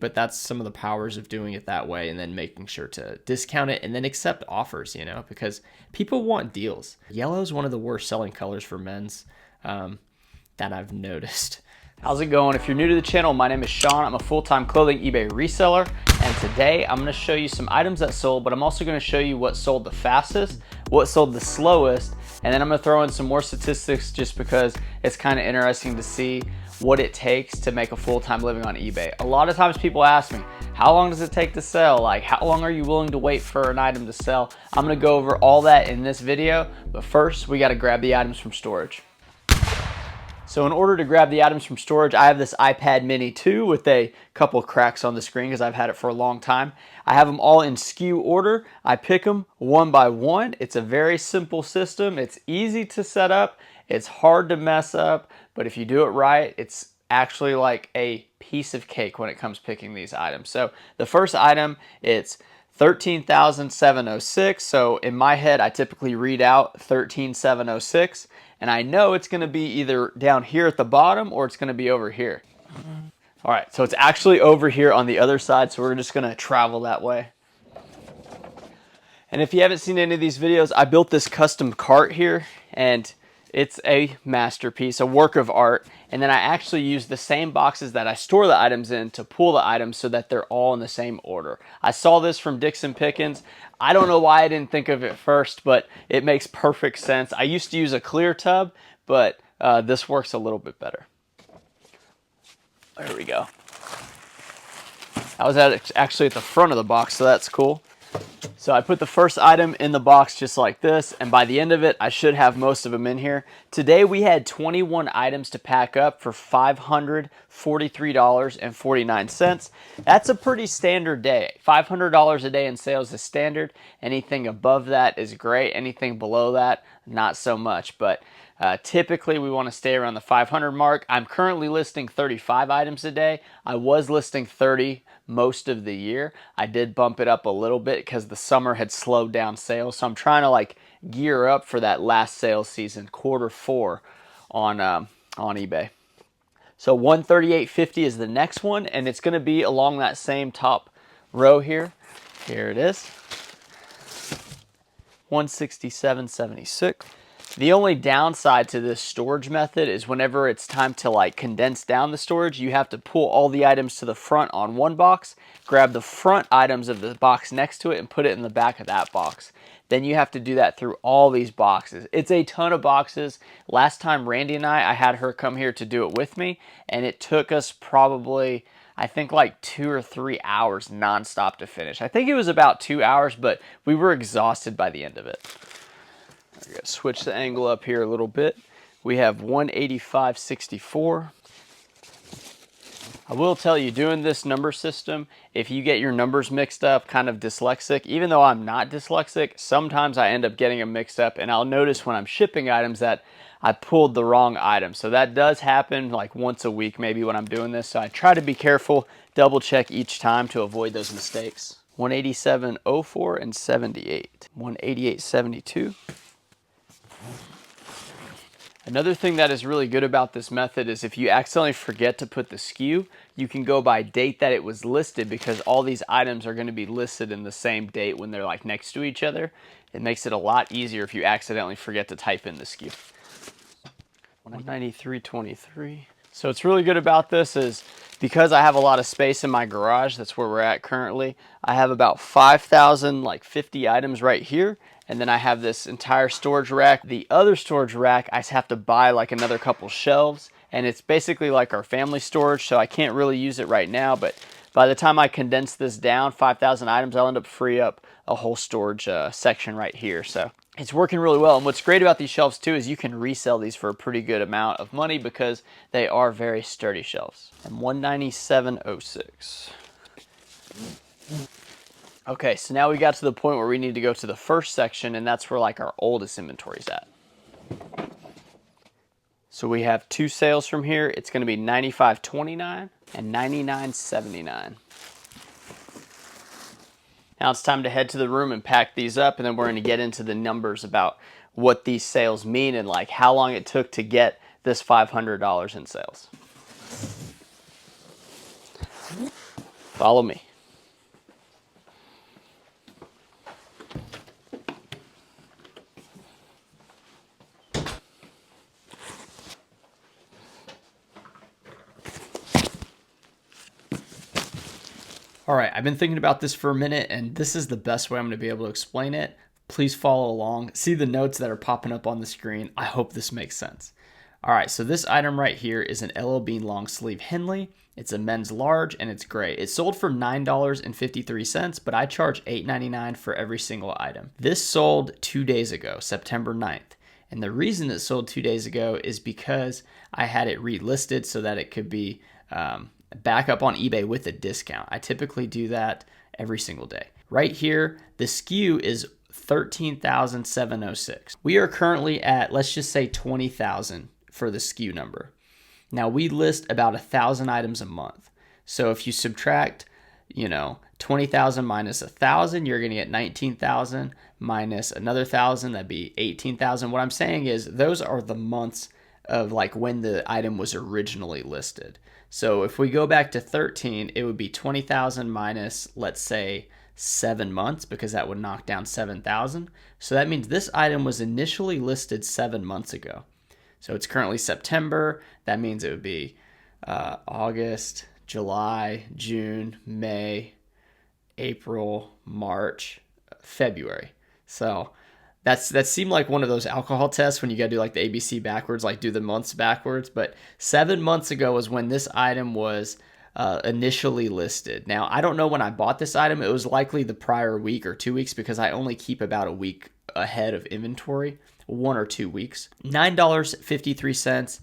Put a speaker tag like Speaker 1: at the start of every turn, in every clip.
Speaker 1: But that's some of the powers of doing it that way, and then making sure to discount it and then accept offers, because people want deals. Yellow is one of the worst selling colors for men's that I've noticed.
Speaker 2: How's it going? If you're new to the channel, my name is Sean. I'm a full-time clothing eBay reseller, and today I'm gonna show you some items that sold, but I'm also gonna show you what sold the fastest, what sold the slowest, and then I'm gonna throw in some more statistics just because it's kind of interesting to see what it takes to make a full-time living on eBay. A lot of times people ask me, how long does it take to sell? Like, how long are you willing to wait for an item to sell? I'm gonna go over all that in this video, but first we gotta grab the items from storage. So in order to grab the items from storage, I have this iPad mini 2 with a couple cracks on the screen because I've had it for a long time. I have them all in SKU order. I pick them one by one. It's a very simple system. It's easy to set up. It's hard to mess up, but if you do it right, it's actually like a piece of cake when it comes picking these items. So the first item, it's 13,706. So in my head, I typically read out 13,706. And I know it's gonna be either down here at the bottom or it's gonna be over here. All right, so it's actually over here on the other side, so we're just gonna travel that way. And if you haven't seen any of these videos, I built this custom cart here, and it's a masterpiece, a work of art. And then I actually use the same boxes that I store the items in to pull the items so that they're all in the same order. I saw this from Dixon Pickens. I don't know why I didn't think of it first, but it makes perfect sense. I used to use a clear tub, but this works a little bit better. There we go. I was actually at the front of the box, so that's cool. So I put the first item in the box just like this, and by the end of it, I should have most of them in here. Today we had 21 items to pack up for $543.49. That's a pretty standard day. $500 a day in sales is standard. Anything above that is great. Anything below that, not so much. But typically we want to stay around the 500 mark. I'm currently listing 35 items a day. I was listing 30 most of the year. I did bump it up a little bit because the summer had slowed down sales. So I'm trying to like gear up for that last sales season, Q4 on eBay. So 138.50 is the next one, and it's going to be along that same top row here. Here it is. 167.76. The only downside to this storage method is whenever it's time to like condense down the storage, you have to pull all the items to the front on one box, grab the front items of the box next to it and put it in the back of that box. Then you have to do that through all these boxes. It's a ton of boxes. Last time Randy and I had her come here to do it with me, and it took us probably, I think, like 2 or 3 hours nonstop to finish. I think it was about 2 hours, but we were exhausted by the end of it. We're going to switch the angle up here a little bit. We have 185.64. I will tell you, doing this number system, if you get your numbers mixed up, kind of dyslexic, even though I'm not dyslexic, sometimes I end up getting them mixed up, and I'll notice when I'm shipping items that I pulled the wrong item. So that does happen like once a week maybe when I'm doing this. So I try to be careful, double check each time to avoid those mistakes. 187.04 and 78. 188.72. Another thing that is really good about this method is if you accidentally forget to put the SKU, you can go by date that it was listed because all these items are going to be listed in the same date when they're like next to each other. It makes it a lot easier if you accidentally forget to type in the SKU. 193.23. So what's really good about this is because I have a lot of space in my garage, that's where we're at currently, I have about 5,050 items right here. And then I have this entire storage rack. The other storage rack, I have to buy like another couple shelves, and it's basically like our family storage, so I can't really use it right now, but by the time I condense this down, 5,000 items, I'll end up free up a whole storage section right here. So it's working really well. And what's great about these shelves too is you can resell these for a pretty good amount of money because they are very sturdy shelves. And 197.06. Okay, so now we got to the point where we need to go to the first section, and that's where like our oldest inventory is at. So we have two sales from here. It's going to be 95.29 and 99.79. Now it's time to head to the room and pack these up, and then we're going to get into the numbers about what these sales mean and like how long it took to get this $500 in sales. Follow me.
Speaker 1: All right, I've been thinking about this for a minute, and this is the best way I'm going to be able to explain it. Please follow along. See the notes that are popping up on the screen. I hope this makes sense. All right, so this item right here is an LL Bean long sleeve Henley. It's a men's large, and it's gray. It sold for $9.53, but I charge $8.99 for every single item. This sold 2 days ago, September 9th. And the reason it sold 2 days ago is because I had it relisted so that it could be back up on eBay with a discount. I typically do that every single day. Right here, the SKU is 13,706. We are currently at, let's just say 20,000 for the SKU number. Now we list about 1,000 items a month. So if you subtract, 20,000 minus 1,000, you're going to get 19,000 minus another 1,000, that'd be 18,000. What I'm saying is those are the months of like when the item was originally listed. So if we go back to 13, it would be 20,000 minus, let's say, 7 months, because that would knock down 7,000. So that means this item was initially listed 7 months ago. So it's currently September. That means it would be August, July, June, May, April, March, February. So that seemed like one of those alcohol tests when you got to do like the ABC backwards, like do the months backwards. But 7 months ago was when this item was initially listed. Now, I don't know when I bought this item. It was likely the prior week or 2 weeks because I only keep about a week ahead of inventory, 1 or 2 weeks. $9.53,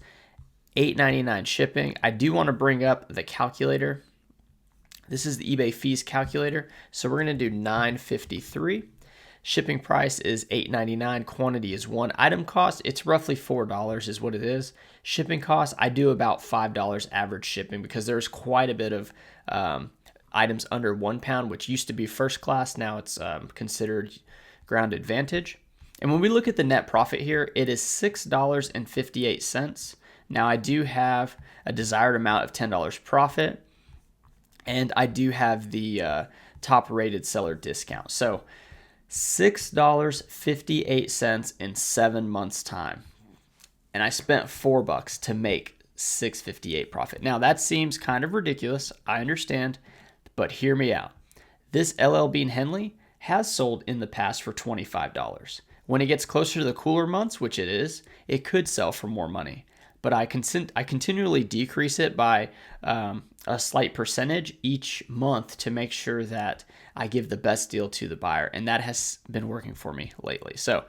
Speaker 1: $8.99 shipping. I do want to bring up the calculator. This is the eBay fees calculator. So we're going to do $9.53. Shipping price is $8.99. Quantity is 1. Item cost, it's roughly $4 is what it is. Shipping cost, I do about $5 average shipping because there's quite a bit of items under 1 pound, which used to be first class. Now it's considered ground advantage. And when we look at the net profit here, it is $6.58. Now I do have a desired amount of $10 profit, and I do have the top rated seller discount. So $6.58 in 7 months time. And I spent $4 to make $6.58 profit. Now that seems kind of ridiculous. I understand, but hear me out. This LL Bean Henley has sold in the past for $25. When it gets closer to the cooler months, which it is, it could sell for more money. But I continually decrease it by a slight percentage each month to make sure that I give the best deal to the buyer. And that has been working for me lately. So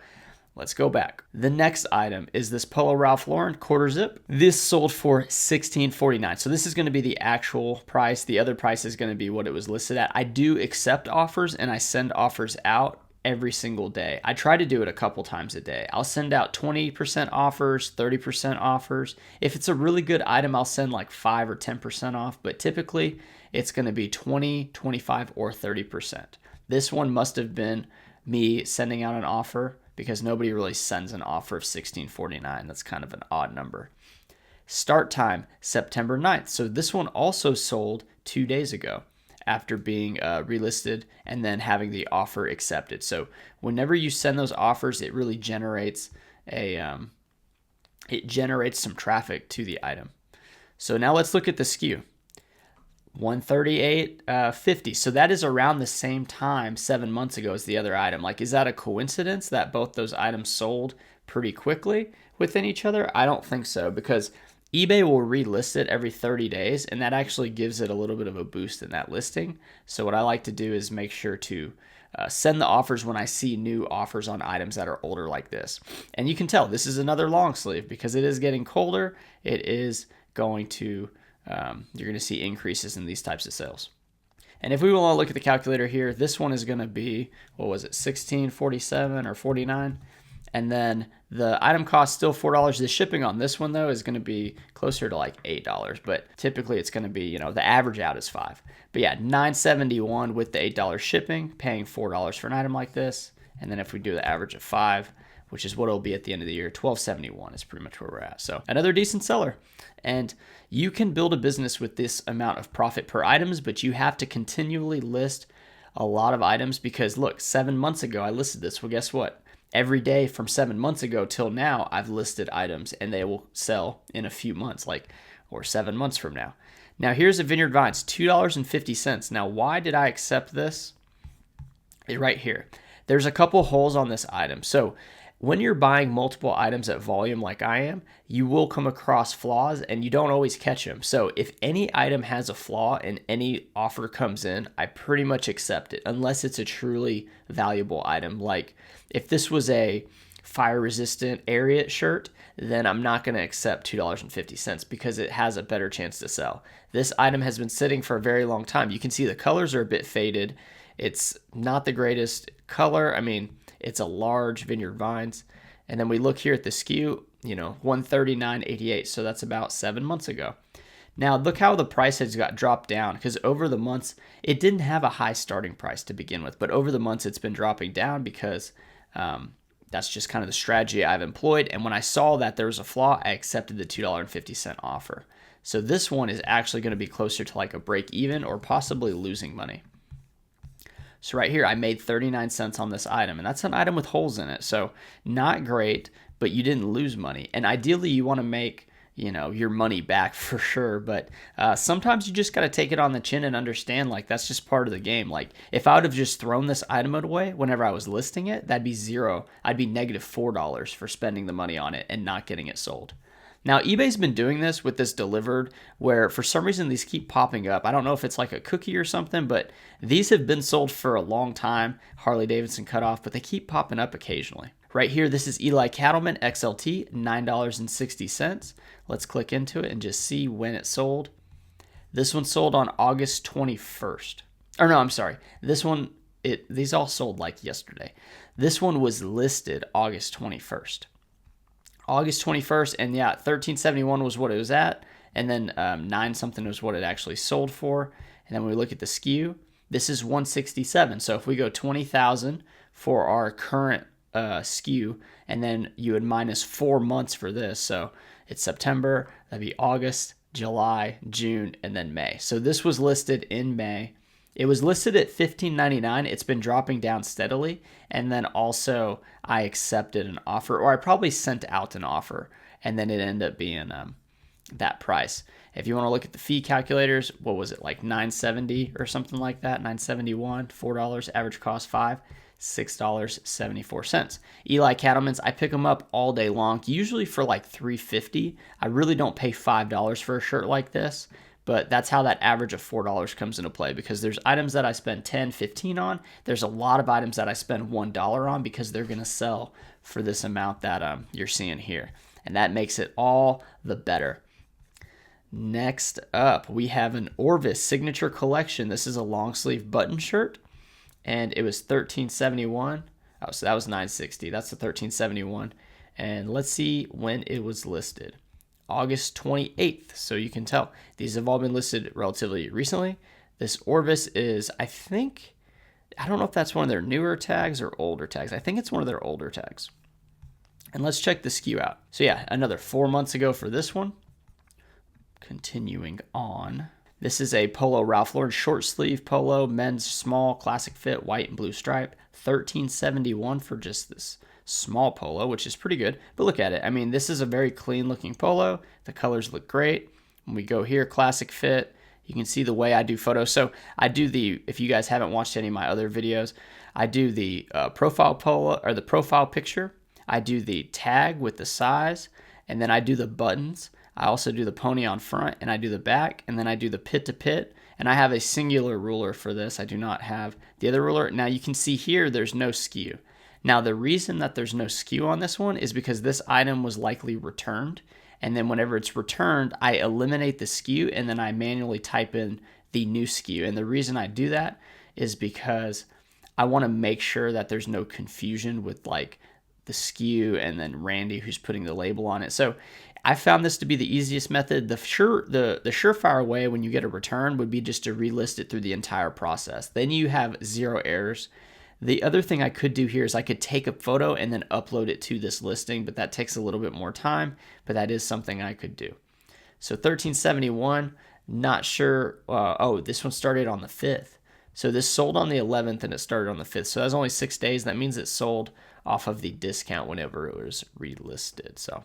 Speaker 1: let's go back. The next item is this Polo Ralph Lauren quarter zip. This sold for $16.49. So this is going to be the actual price. The other price is going to be what it was listed at. I do accept offers and I send offers out every single day. I try to do it a couple times a day. I'll send out 20% offers, 30% offers. If it's a really good item, I'll send like 5 or 10% off, but typically it's going to be 20, 25, or 30%. This one must have been me sending out an offer because nobody really sends an offer of $16.49. That's kind of an odd number. Start time, September 9th. So this one also sold 2 days ago after being relisted and then having the offer accepted. So whenever you send those offers, it really generates some traffic to the item. So now let's look at the SKU. 138.50. So that is around the same time 7 months ago as the other item. Like, is that a coincidence that both those items sold pretty quickly within each other? I don't think so, because eBay will relist it every 30 days, and that actually gives it a little bit of a boost in that listing. So what I like to do is make sure to send the offers when I see new offers on items that are older like this. And you can tell this is another long sleeve because it is getting colder. It is going to, you're going to see increases in these types of sales. And if we want to look at the calculator here, this one is going to be, what was it, $16.47 or $49. And then the item cost still $4. The shipping on this one, though, is going to be closer to like $8. But typically it's going to be, the average out is $5. But yeah, $9.71 with the $8 shipping, paying $4 for an item like this. And then if we do the average of $5, which is what it'll be at the end of the year. 1271 is pretty much where we're at. So another decent seller. And you can build a business with this amount of profit per items, but you have to continually list a lot of items because look, 7 months ago I listed this. Well, guess what? Every day from 7 months ago till now, I've listed items and they will sell in a few months, or 7 months from now. Now here's a Vineyard Vines, $2.50. Now why did I accept this? Right here. There's a couple holes on this item. So when you're buying multiple items at volume like I am, you will come across flaws and you don't always catch them. So if any item has a flaw and any offer comes in, I pretty much accept it unless it's a truly valuable item. Like if this was a fire resistant Ariat shirt, then I'm not going to accept $2.50 because it has a better chance to sell. This item has been sitting for a very long time. You can see the colors are a bit faded. It's not the greatest color. I mean, it's a large Vineyard Vines. And then we look here at the SKU, 139.88. So that's about 7 months ago. Now look how the price has got dropped down because over the months, it didn't have a high starting price to begin with, but over the months it's been dropping down because that's just kind of the strategy I've employed. And when I saw that there was a flaw, I accepted the $2.50 offer. So this one is actually going to be closer to like a break even or possibly losing money. So right here, I made 39 cents on this item, and that's an item with holes in it. So not great, but you didn't lose money. And ideally, you want to make, your money back for sure. But sometimes you just got to take it on the chin and understand, like, that's just part of the game. Like, if I would have just thrown this item away whenever I was listing it, that'd be zero. I'd be negative $4 for spending the money on it and not getting it sold. Now, eBay's been doing this with this delivered where for some reason these keep popping up. I don't know if it's like a cookie or something, but these have been sold for a long time, Harley Davidson cutoff, but they keep popping up occasionally. Right here, this is Eli Cattleman XLT, $9.60. Let's click into it and just see when it sold. This one sold on August 21st. Or no, I'm sorry. This one, these all sold like yesterday. This one was listed August 21st. August 21st, and yeah, 1371 was what it was at, and then 9 something was what it actually sold for. And then when we look at the SKU, this is 167. So if we go 20,000 for our current SKU, and then you would minus 4 months for this, so it's September, that'd be August, July, June, and then May. So this was listed in May. It was listed at $15.99. It's been dropping down steadily. And then also I accepted an offer, or I probably sent out an offer, and then it ended up being that price. If you want to look at the fee calculators, what was it, like $9.70 or something like that? $9.71, $4, average cost $5, $6.74. Eli Cattleman's, I pick them up all day long, usually for like $3.50. I really don't pay $5 for a shirt like this. But that's how that average of $4 comes into play because there's items that I spend $10, $15 on. There's a lot of items that I spend $1 on because they're going to sell for this amount that you're seeing here. And that makes it all the better. Next up, we have an Orvis Signature Collection. This is a long sleeve button shirt, and it was $13.71. Oh, so that was $9.60. That's the $13.71. And let's see when it was listed. August 28th, so you can tell. These have all been listed relatively recently. This Orvis is, I don't know if that's one of their newer tags or older tags. I think it's one of their older tags. And let's check the SKU out. So yeah, another 4 months ago for this one. Continuing on. This is a Polo Ralph Lauren short sleeve polo, men's small, classic fit, white and blue stripe. $13.71 for just this small polo, which is pretty good. But look at it. I mean, this is a very clean looking polo. The colors look great. When we go here, classic fit, you can see the way I do photos. So I do if you guys haven't watched any of my other videos, I do the profile polo or the profile picture. I do the tag with the size, and then I do the buttons. I also do the pony on front, and I do the back, and then I do the pit to pit. And I have a singular ruler for this. I do not have the other ruler. Now you can see here, there's no SKU. Now, the reason that there's no SKU on this one is because this item was likely returned. And then whenever it's returned, I eliminate the SKU and then I manually type in the new SKU. And the reason I do that is because I want to make sure that there's no confusion with like the SKU and then Randy who's putting the label on it. So I found this to be the easiest method. The surefire way when you get a return would be just to relist it through the entire process. Then you have zero errors. The other thing I could do here is I could take a photo and then upload it to this listing, but that takes a little bit more time, but that is something I could do. So 1371, not sure. Oh, this one started on the 5th. So this sold on the 11th and it started on the 5th. So that's only 6 days. That means it sold off of the discount whenever it was relisted. So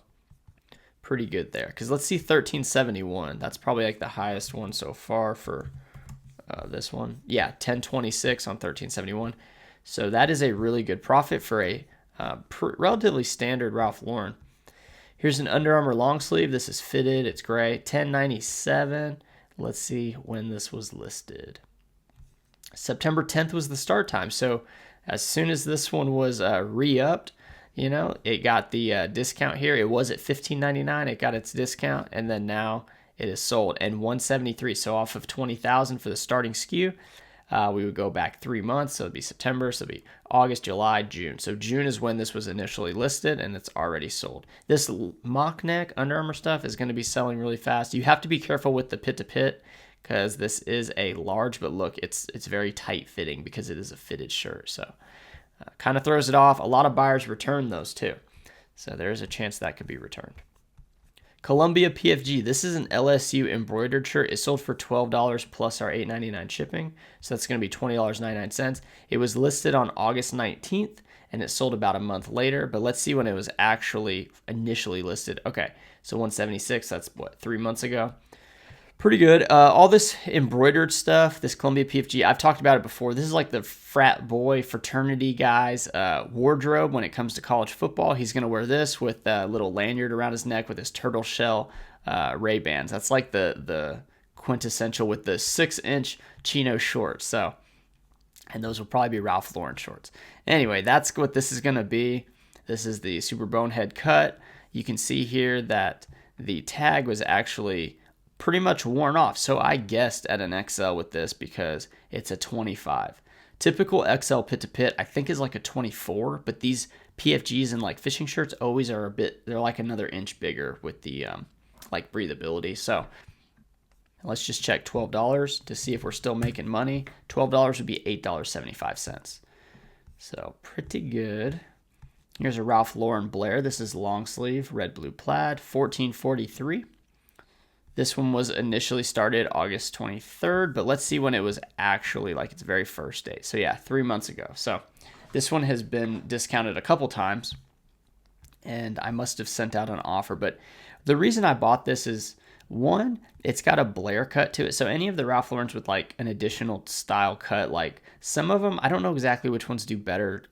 Speaker 1: pretty good there. Because let's see 1371. That's probably like the highest one so far for this one. Yeah, 1026 on 1371. So that is a really good profit for a relatively standard Ralph Lauren. Here's an Under Armour long sleeve. This is fitted. It's gray. 1097. Let's see when this was listed. September 10th was the start time. So as soon as this one was re-upped, you know, it got the discount here. It was at $15.99. It got its discount, and then now it is sold. And 173. So off of 20,000 for the starting SKU. We would go back 3 months, so it'd be September, so it'd be August, July, June. So June is when this was initially listed, and it's already sold. This mock neck Under Armour stuff is going to be selling really fast. You have to be careful with the pit-to-pit because this is a large, but look, it's very tight fitting because it is a fitted shirt. So kind of throws it off. A lot of buyers return those too. So there's a chance that could be returned. Columbia PFG. This is an LSU embroidered shirt. It sold for $12 plus our $8.99 shipping. So that's going to be $20.99. It was listed on August 19th and it sold about a month later. But let's see when it was actually initially listed. Okay, so 176. That's what, 3 months ago. Pretty good. All this embroidered stuff, this Columbia PFG, I've talked about it before. This is like the frat boy fraternity guy's wardrobe when it comes to college football. He's going to wear this with a little lanyard around his neck with his turtle shell Ray-Bans. That's like the quintessential with the 6-inch chino shorts. So, and those will probably be Ralph Lauren shorts. Anyway, that's what this is going to be. This is the super bonehead cut. You can see here that the tag was actually pretty much worn off. So I guessed at an XL with this because it's a 25. Typical XL pit-to-pit I think is like a 24, but these PFGs and like fishing shirts always are they're like another inch bigger with the like breathability. So let's just check $12 to see if we're still making money. $12 would be $8.75. So pretty good. Here's a Ralph Lauren Blair. This is long sleeve, red, blue plaid, $14.43. This one was initially started August 23rd, but let's see when it was actually like its very first day. So yeah, 3 months ago. So this one has been discounted a couple times, and I must have sent out an offer. But the reason I bought this is, one, it's got a Blair cut to it. So any of the Ralph Laurens with like an additional style cut, like some of them, I don't know exactly which ones do better.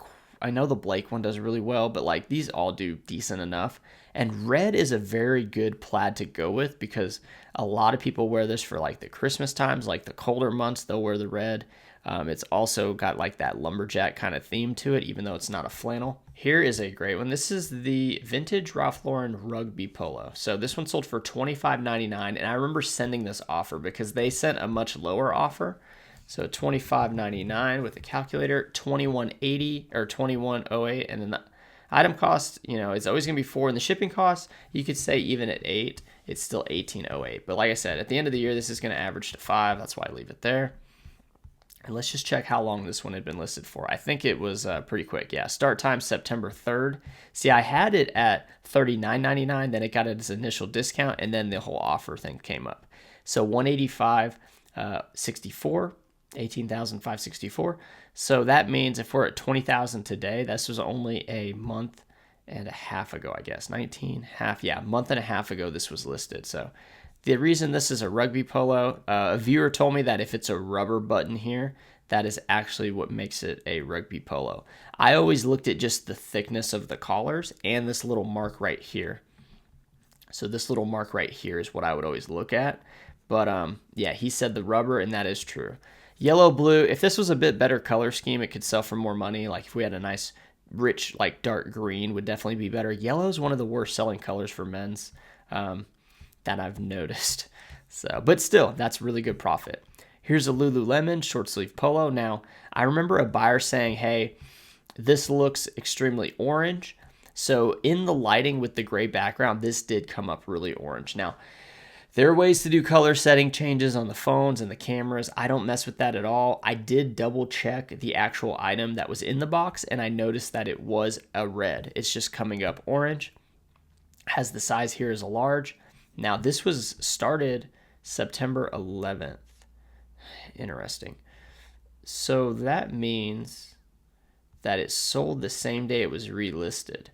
Speaker 1: I know the Blake one does really well, but like these all do decent enough. And red is a very good plaid to go with because a lot of people wear this for like the Christmas times, like the colder months, they'll wear the red. It's also got like that lumberjack kind of theme to it, even though it's not a flannel. Here is a great one. This is the vintage Ralph Lauren rugby polo. So this one sold for $25.99, and I remember sending this offer because they sent a much lower offer. So $25.99 with a calculator, $21.80 or $21.08, and then the item cost, you know, it's always going to be $4. And the shipping cost, you could say even at $8, it's still $18.08. But like I said, at the end of the year, this is going to average to $5. That's why I leave it there. And let's just check how long this one had been listed for. I think it was pretty quick. Yeah, start time September 3rd. See, I had it at $39.99, then it got its initial discount, and then the whole offer thing came up. So $185.64. 18,564. So that means if we're at 20,000 today, this was only a month and a half ago, I guess. 19 half, yeah, month and a half ago this was listed. So the reason this is a rugby polo, a viewer told me that if it's a rubber button here, that is actually what makes it a rugby polo. I always looked at just the thickness of the collars and this little mark right here. So this little mark right here is what I would always look at. But yeah, he said the rubber, and that is true. Yellow, blue, if this was a bit better color scheme, it could sell for more money. Like if we had a nice, rich, like dark green would definitely be better. Yellow is one of the worst selling colors for men's that I've noticed. So, but still, that's really good profit. Here's a Lululemon short sleeve polo. Now, I remember a buyer saying, hey, this looks extremely orange. So in the lighting with the gray background, this did come up really orange. Now, There are ways to do color setting changes on the phones and the cameras. I don't mess with that at all. I did double check the actual item that was in the box, and I noticed that it was a red. It's just coming up orange. Has the size here as a large. Now, this was started September 11th. Interesting. So that means that it sold the same day it was relisted.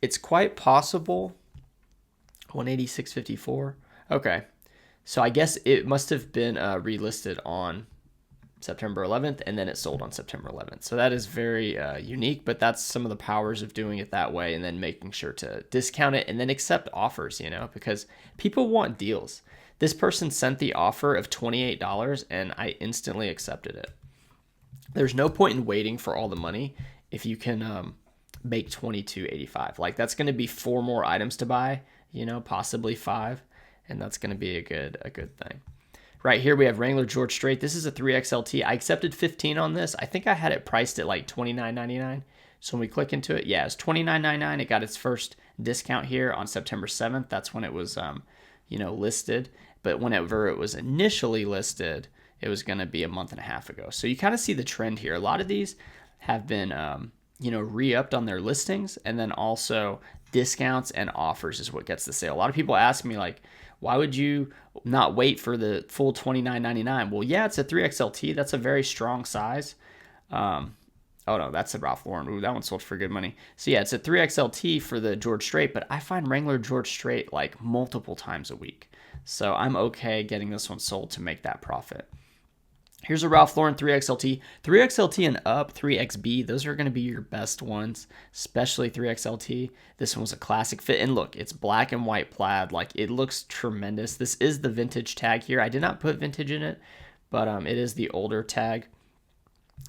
Speaker 1: It's quite possible. 186.54. Okay. So I guess it must have been relisted on September 11th, and then it sold on September 11th. So that is very unique, but that's some of the powers of doing it that way, and then making sure to discount it and then accept offers, because people want deals. This person sent the offer of $28, and I instantly accepted it. There's no point in waiting for all the money if you can make $22.85. Like, that's going to be 4 more items to buy, possibly 5, and that's going to be a good thing. Right here we have Wrangler George Strait. This is a 3XLT. I accepted 15 on this. I think I had it priced at like $29.99. So when we click into it, yeah, it's $29.99. It got its first discount here on September 7th. That's when it was listed. But whenever it was initially listed, it was going to be a month and a half ago. So you kind of see the trend here. A lot of these have been re-upped on their listings, and then also discounts and offers is what gets the sale. A lot of people ask me, like, why would you not wait for the full $29.99? Well, yeah, it's a 3XLT. That's a very strong size. Oh no, that's a Ralph Lauren. Ooh, that one sold for good money. So yeah, it's a 3XLT for the George Strait, but I find Wrangler George Strait like multiple times a week. So I'm okay getting this one sold to make that profit. Here's a Ralph Lauren 3XLT. 3XLT and up, 3XB, those are going to be your best ones, especially 3XLT. This one was a classic fit. And look, it's black and white plaid. Like, it looks tremendous. This is the vintage tag here. I did not put vintage in it, but it is the older tag.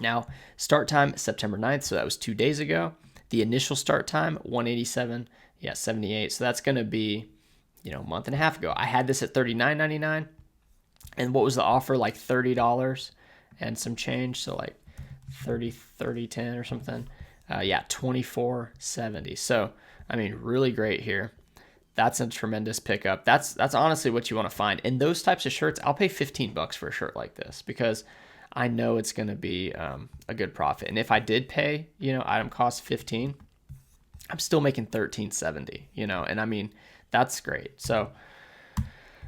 Speaker 1: Now, start time, September 9th, so that was 2 days ago. The initial start time, 187, 78. So that's going to be, a month and a half ago. I had this at $39.99. And what was the offer? Like $30 and some change. So like 10 or something. $24.70. So, I mean, really great here. That's a tremendous pickup. That's honestly what you want to find. And those types of shirts, I'll pay $15 for a shirt like this because I know it's going to be a good profit. And if I did pay, item cost $15, I'm still making $13.70, and I mean, that's great. So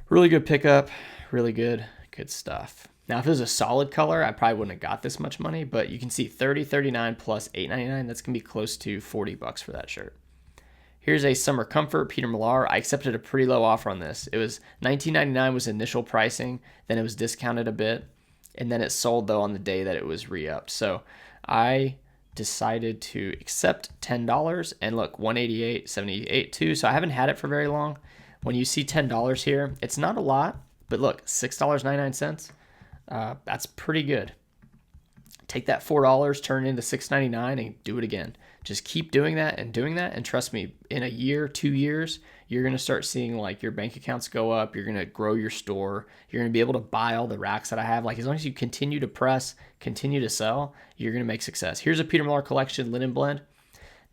Speaker 1: really good pickup. Really good stuff. Now, if it was a solid color, I probably wouldn't have got this much money, but you can see $30, $39 plus $8.99. That's going to be close to $40 for that shirt. Here's a Summer Comfort, Peter Millar. I accepted a pretty low offer on this. It was $19.99 was initial pricing, then it was discounted a bit, and then it sold, though, on the day that it was re-upped. So I decided to accept $10, and look, $188.78 too, so I haven't had it for very long. When you see $10 here, it's not a lot, but look, $6.99, that's pretty good. Take that $4, turn it into $6.99, and do it again. Just keep doing that, and trust me, in a year, 2 years, you're going to start seeing like your bank accounts go up. You're going to grow your store. You're going to be able to buy all the racks that I have. Like, as long as you continue to press, continue to sell, you're going to make success. Here's a Peter Millar Collection linen blend.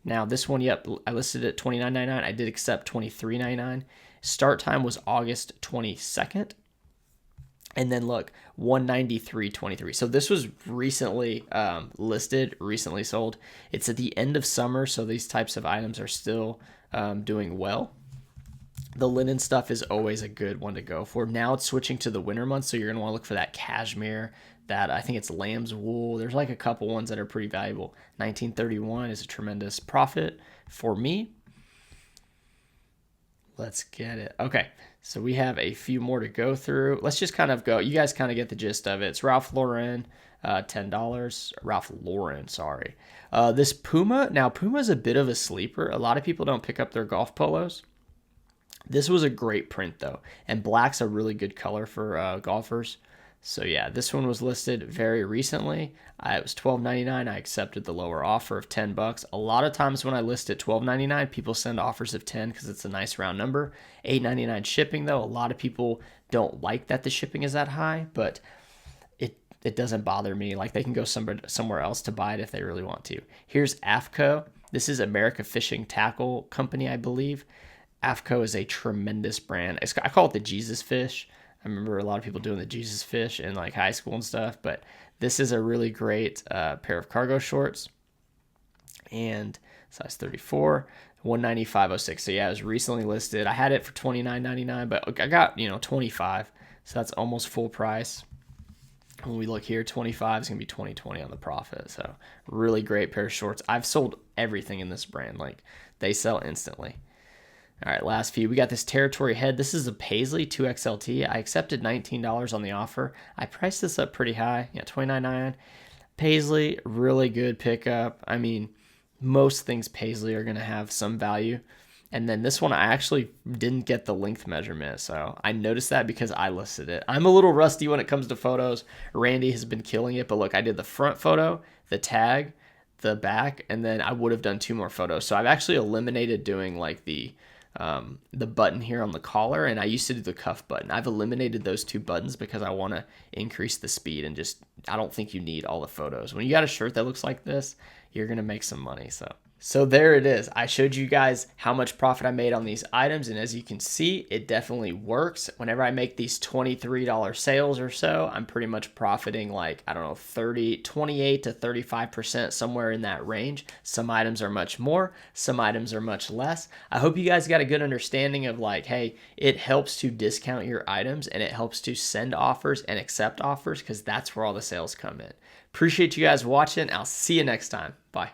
Speaker 1: Now, this one, yep, I listed it at $29.99. I did accept $23.99. Start time was August 22nd. And then look, $193.23. So this was recently listed, recently sold. It's at the end of summer, so these types of items are still doing well. The linen stuff is always a good one to go for. Now it's switching to the winter months, so you're going to want to look for that cashmere, that I think it's lamb's wool. There's like a couple ones that are pretty valuable. 1931 is a tremendous profit for me. Let's get it. Okay, so we have a few more to go through. Let's just kind of go. You guys kind of get the gist of it. It's Ralph Lauren, $10. Ralph Lauren, sorry. This Puma. Now, Puma's a bit of a sleeper. A lot of people don't pick up their golf polos. This was a great print, though. And black's a really good color for golfers. So, yeah, this one was listed very recently. It was $12.99. I accepted the lower offer of $10. A lot of times when I list at $12.99, people send offers of $10 because it's a nice round number. $8.99 shipping, though. A lot of people don't like that the shipping is that high, but it doesn't bother me. Like, they can go somewhere else to buy it if they really want to. Here's AFCO. This is America Fishing Tackle Company, I believe. AFCO is a tremendous brand. I call it the Jesus fish. I remember a lot of people doing the Jesus fish in like high school and stuff, but this is a really great pair of cargo shorts. And size 34, 195.06. So yeah, it was recently listed. I had it for $29.99, but I got 25, so that's almost full price. When we look here, 25 is gonna be 20 on the profit. So really great pair of shorts. I've sold everything in this brand. Like they sell instantly. All right, last few. We got this Territory head. This is a Paisley 2XLT. I accepted $19 on the offer. I priced this up pretty high. Yeah, $29.99. Paisley, really good pickup. I mean, most things Paisley are going to have some value. And then this one, I actually didn't get the length measurement. So I noticed that because I listed it. I'm a little rusty when it comes to photos. Randy has been killing it. But look, I did the front photo, the tag, the back, and then I would have done 2 more photos. So I've actually eliminated doing like the button here on the collar, and I used to do the cuff button. I've eliminated those 2 buttons because I want to increase the speed, and just I don't think you need all the photos. When you got a shirt that looks like this, you're gonna make some money. So there it is. I showed you guys how much profit I made on these items, and as you can see, it definitely works. Whenever I make these $23 sales or so, I'm pretty much profiting like, I don't know, 28 to 35%, somewhere in that range. Some items are much more, some items are much less. I hope you guys got a good understanding of like, hey, it helps to discount your items and it helps to send offers and accept offers because that's where all the sales come in. Appreciate you guys watching. I'll see you next time. Bye.